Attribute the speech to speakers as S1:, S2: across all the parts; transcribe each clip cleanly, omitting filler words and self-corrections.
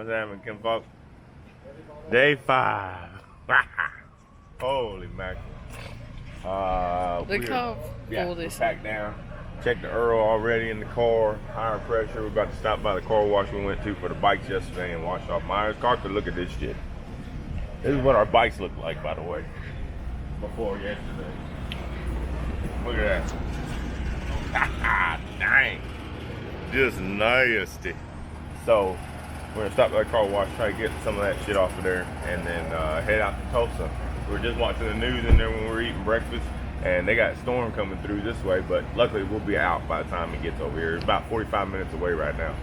S1: What's happening, Kim folks? Day 5. Holy mackerel.
S2: Look how full this is.
S1: Packed down. Checked the Earl already in the car. Higher pressure. We're about to stop by the car wash we went to for the bikes yesterday and wash off Myers' car. Look at this shit. This is what our bikes look like, by the way. Before yesterday. Look at that. Dang. Just nasty. So we're gonna stop by the car wash, try to get some of that shit off of there, and then head out to Tulsa. We were just watching the news in there when we were eating breakfast, and they got a storm coming through this way, but luckily we'll be out by the time it gets over here. It's about 45 minutes away right now.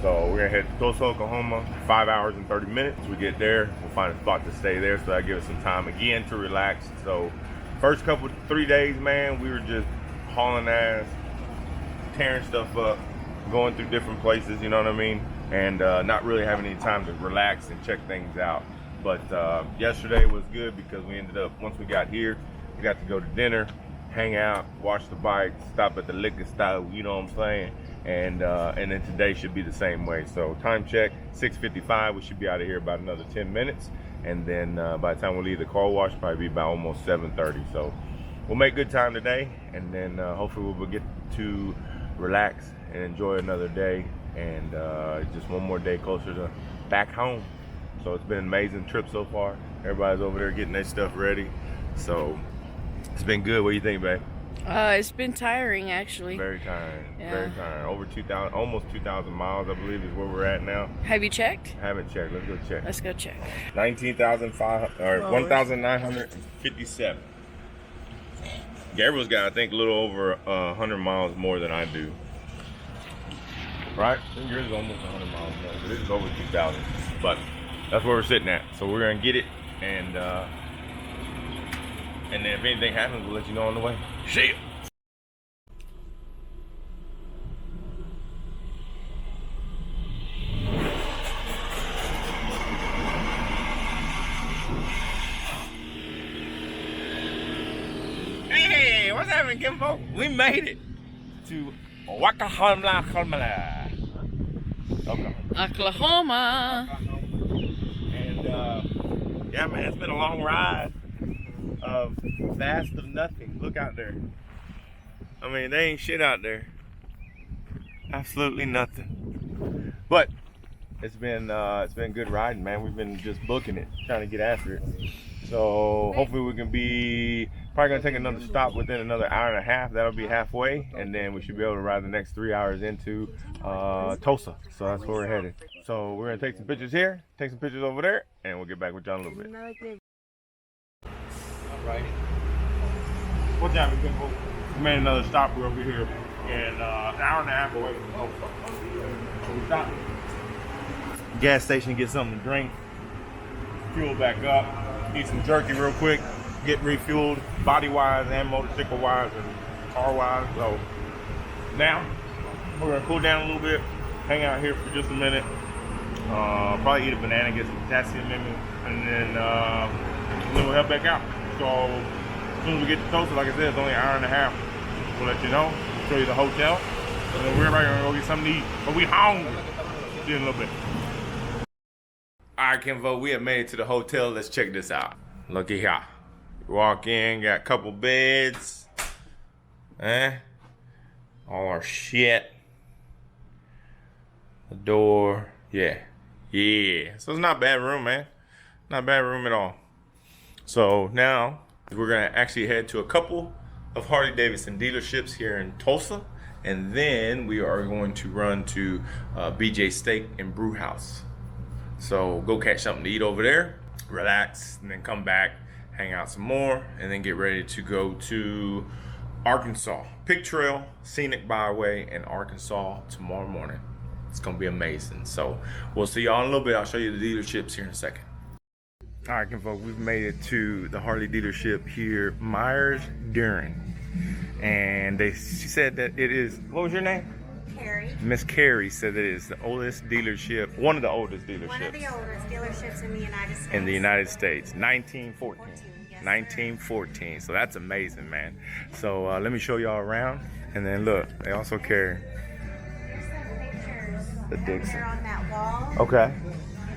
S1: So we're gonna head to Tulsa, Oklahoma, 5 hours and 30 minutes. We get there, we'll find a spot to stay there, so that gives us some time again to relax. So first 3 days, man, we were just hauling ass, tearing stuff up, going through different places, you know what I mean? And not really having any time to relax and check things out. But yesterday was good because we ended up, once we got here, we got to go to dinner, hang out, wash the bike, stop at the liquor store, you know what I'm saying? And then today should be the same way. So time check, 6:55, we should be out of here about another 10 minutes. And then by the time we leave the car wash, probably be about almost 7:30. So we'll make good time today, and then hopefully we'll get to relax and enjoy another day, and just one more day closer to back home. So it's been an amazing trip so far. Everybody's over there getting their stuff ready, so it's been good. What do you think, babe?
S2: It's been tiring, actually.
S1: Very tiring.
S2: Yeah.
S1: Very tiring. Over 2,000, almost 2,000 miles, I believe, is where we're at now.
S2: Have you checked?
S1: Haven't checked. Let's go check.
S2: Let's go check.
S1: 1,957. Gabriel's got, I think, a little over 100 miles more than I do. Right? I think yours is almost 100 miles more, but this is over 2,000. But that's where we're sitting at. So we're gonna get it, and then if anything happens, we'll let you know on the way. See ya. Hey, what's happening, Kimbo? We made it to Oklahoma.
S2: Oklahoma.
S1: And yeah, man, it's been a long ride of vast of nothing. Look out there. I mean, there ain't shit out there. Absolutely nothing. But it's been good riding, man. We've been just booking it, trying to get after it. So hopefully we can be probably gonna take another stop within another hour and a half. That'll be halfway, and then we should be able to ride the next 3 hours into Tulsa. So that's where we're headed. So we're gonna take some pictures here, take some pictures over there, and we'll get back with y'all in a little bit. Right. What's happening, people? We made another stop. We're over here, and an hour and a half away from Tulsa. So we stopped. Gas station, get something to drink, fuel back up, eat some jerky real quick, get refueled, body-wise and motorcycle-wise and car-wise. So now we're gonna cool down a little bit, hang out here for just a minute, probably eat a banana, get some potassium in me, and then we'll head back out. So as soon as we get to Tulsa, like I said, it's only an hour and a half. We'll let you know, show you the hotel, and then we're everybody gonna go get something to eat. But we hungry. See you in a little bit. All right, Kimbo, we have made it to the hotel. Let's check this out. Looky here. Walk in, got a couple beds. All our shit. The door. Yeah. So it's not a bad room, man. Not a bad room at all. So now we're gonna actually head to a couple of Harley-Davidson dealerships here in Tulsa, and then we are going to run to BJ Steak and Brew House. So go catch something to eat over there, relax, and then come back, hang out some more, and then get ready to go to Arkansas. Pig Trail, Scenic Byway in Arkansas tomorrow morning. It's gonna be amazing. So we'll see y'all in a little bit. I'll show you the dealerships here in a second. All right, folks, we've made it to the Harley dealership here, Myers Duran. And she said that it is, what was your name?
S3: Carrie.
S1: Miss Carrie said that it is the oldest dealership, one of the oldest dealerships.
S3: One of the oldest dealerships in the United States.
S1: In the United States, 1914.
S3: Yes,
S1: 1914, so that's amazing, man. So let me show y'all around, and then look, they also carry The
S3: Over
S1: Dixon.
S3: there on that wall.
S1: Okay.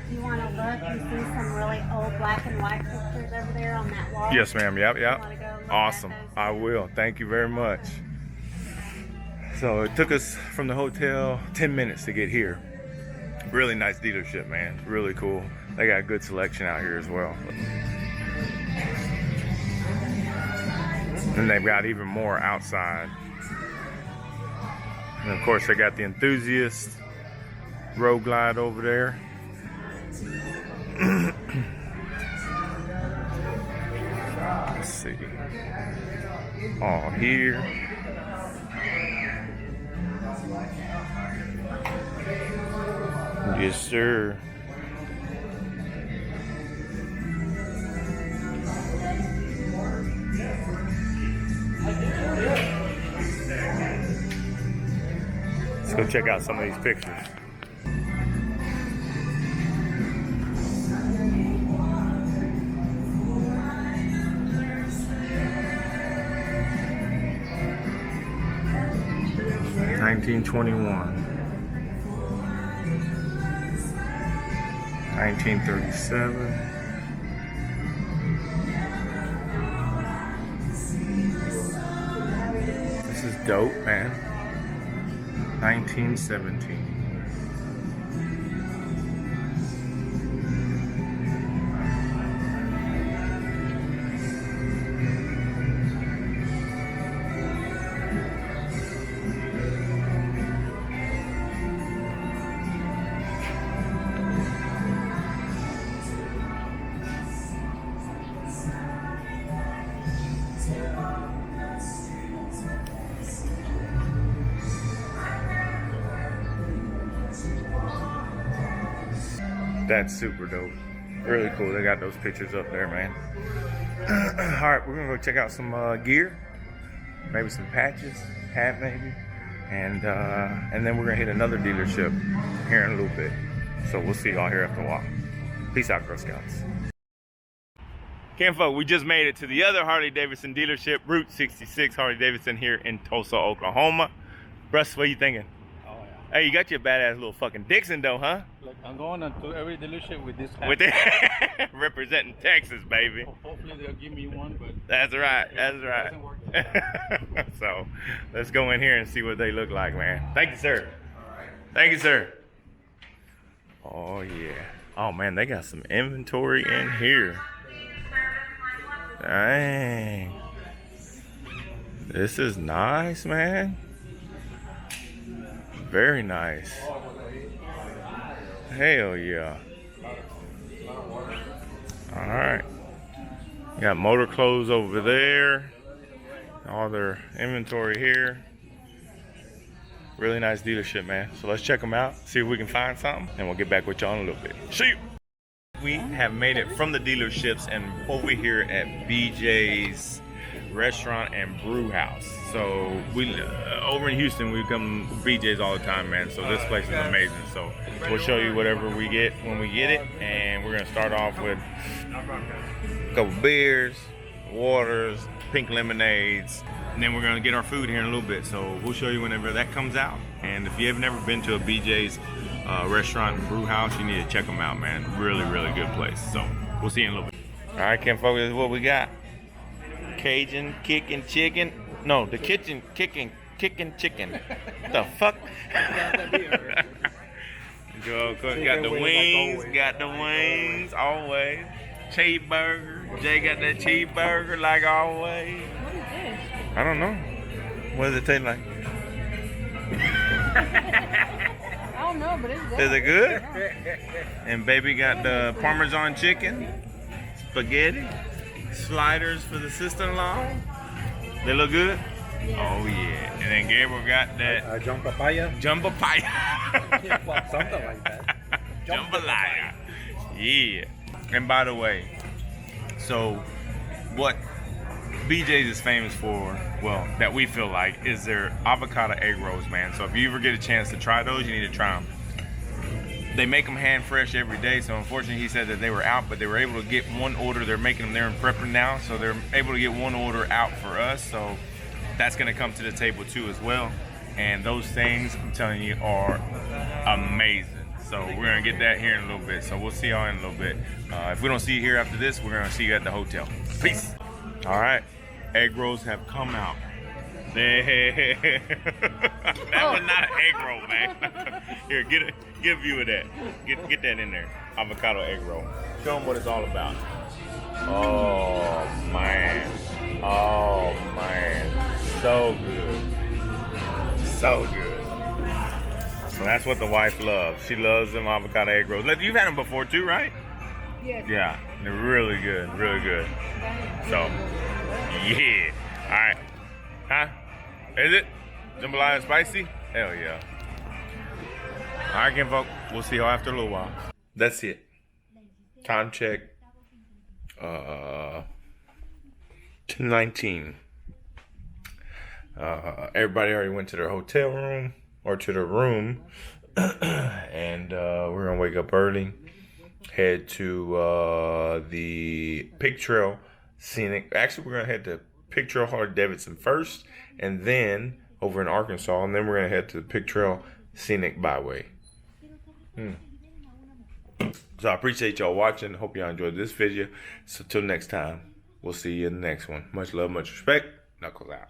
S3: If you want to look, you see some really old black and white pictures over there on that wall.
S1: Yes, ma'am. Yep,
S3: You
S1: yep.
S3: wanna go look
S1: Awesome.
S3: at those?
S1: I will. Thank you very much. So it took us from the hotel 10 minutes to get here. Really nice dealership, man. Really cool. They got a good selection out here as well. And they've got even more outside. And of course they got the Enthusiast Road Glide over there. Let's see. All here. Yes, sir. Let's go check out some of these pictures. $1921. 1937. This is dope, man. 1917. That's super dope. Really cool. They got those pictures up there, man. All right, we're gonna go check out some gear, maybe some patches, hat maybe, and then we're gonna hit another dealership here in a little bit. So we'll see y'all here after a while. Peace out, Girl Scouts. Kinfolk, we just made it to the other Harley Davidson dealership, Route 66 Harley Davidson here in Tulsa, Oklahoma. Russ, what you thinking? Hey, you got your badass little fucking Dixon though, huh?
S4: Look, I'm going to every dealership with this hat.
S1: With it, representing Texas, baby.
S4: Hopefully they'll give me one, but
S1: That's right. That's
S4: it
S1: right.
S4: doesn't work.
S1: So let's go in here and see what they look like, man. Thank you, sir. Thank you, sir. Oh yeah. Oh man, they got some inventory in here. Dang. This is nice, man. Very nice. Hell yeah. Alright. Got motor clothes over there. All their inventory here. Really nice dealership, man. So let's check them out, see if we can find something, and we'll get back with y'all in a little bit. See you! We have made it from the dealerships and over here at BJ's Restaurant and Brew House. So we over in Houston, we come to BJ's all the time, man. So this place is amazing. So we'll show you whatever we get when we get it, and we're gonna start off with a couple beers, waters, pink lemonades, and then we're gonna get our food here in a little bit. So we'll show you whenever that comes out. And if you have never been to a BJ's Restaurant and Brew House, you need to check them out, man. Really, really good place. So we'll see you in a little bit. All right, Kinfolk, this is what we got. Cajun kicking chicken. No, the kitchen kicking chicken. The fuck? Joe, of course, got the wings. Got the wings always. Cheeseburger. Jay got that cheeseburger like always.
S2: What is this?
S1: I don't know. What does it taste like?
S2: I don't know, but it's good.
S1: Is it good? And baby got the Parmesan chicken, spaghetti, sliders for the sister-in-law. They look good?
S2: Yeah.
S1: Oh yeah. And then Gabriel got that
S4: John Papaya.
S1: jambalaya.
S4: Well, something like that.
S1: Jambalaya. Yeah. And by the way, so what BJ's is famous for, well, that we feel like, is their avocado egg rolls, man. So if you ever get a chance to try those, you need to try them. They make them hand fresh every day. So unfortunately, he said that they were out, but they were able to get one order. They're making them there in prepper now. So they're able to get one order out for us. So that's going to come to the table too as well. and those things, I'm telling you, are amazing. So we're gonna get that here in a little bit. So we'll see y'all in a little bit. If we don't see you here after this, we're gonna see you at the hotel. Peace. All right, egg rolls have come out. That was not an egg roll, man. Here, get a view of that. Get that in there. Avocado egg roll. Show them what it's all about. Oh man. Oh man. So good. So good. So that's what the wife loves. She loves them avocado egg rolls. You've had them before too, right?
S2: Yes.
S1: Yeah. They're really good. Really good. So, yeah. All right. Huh? Is it? Jambalaya and spicy? Hell yeah. All right, kinfolk. We'll see y'all after a little while. That's it. Time check. 10:19. Everybody already went to their hotel room or to their room, and we're gonna wake up early, head to the Pig Trail Scenic. Actually, we're gonna head to Pig Trail Harley-Davidson first, and then over in Arkansas, and then we're gonna head to the Pig Trail Scenic Byway. So I appreciate y'all watching. Hope y'all enjoyed this video. So till next time, we'll see you in the next one. Much love, much respect. Knuckles out.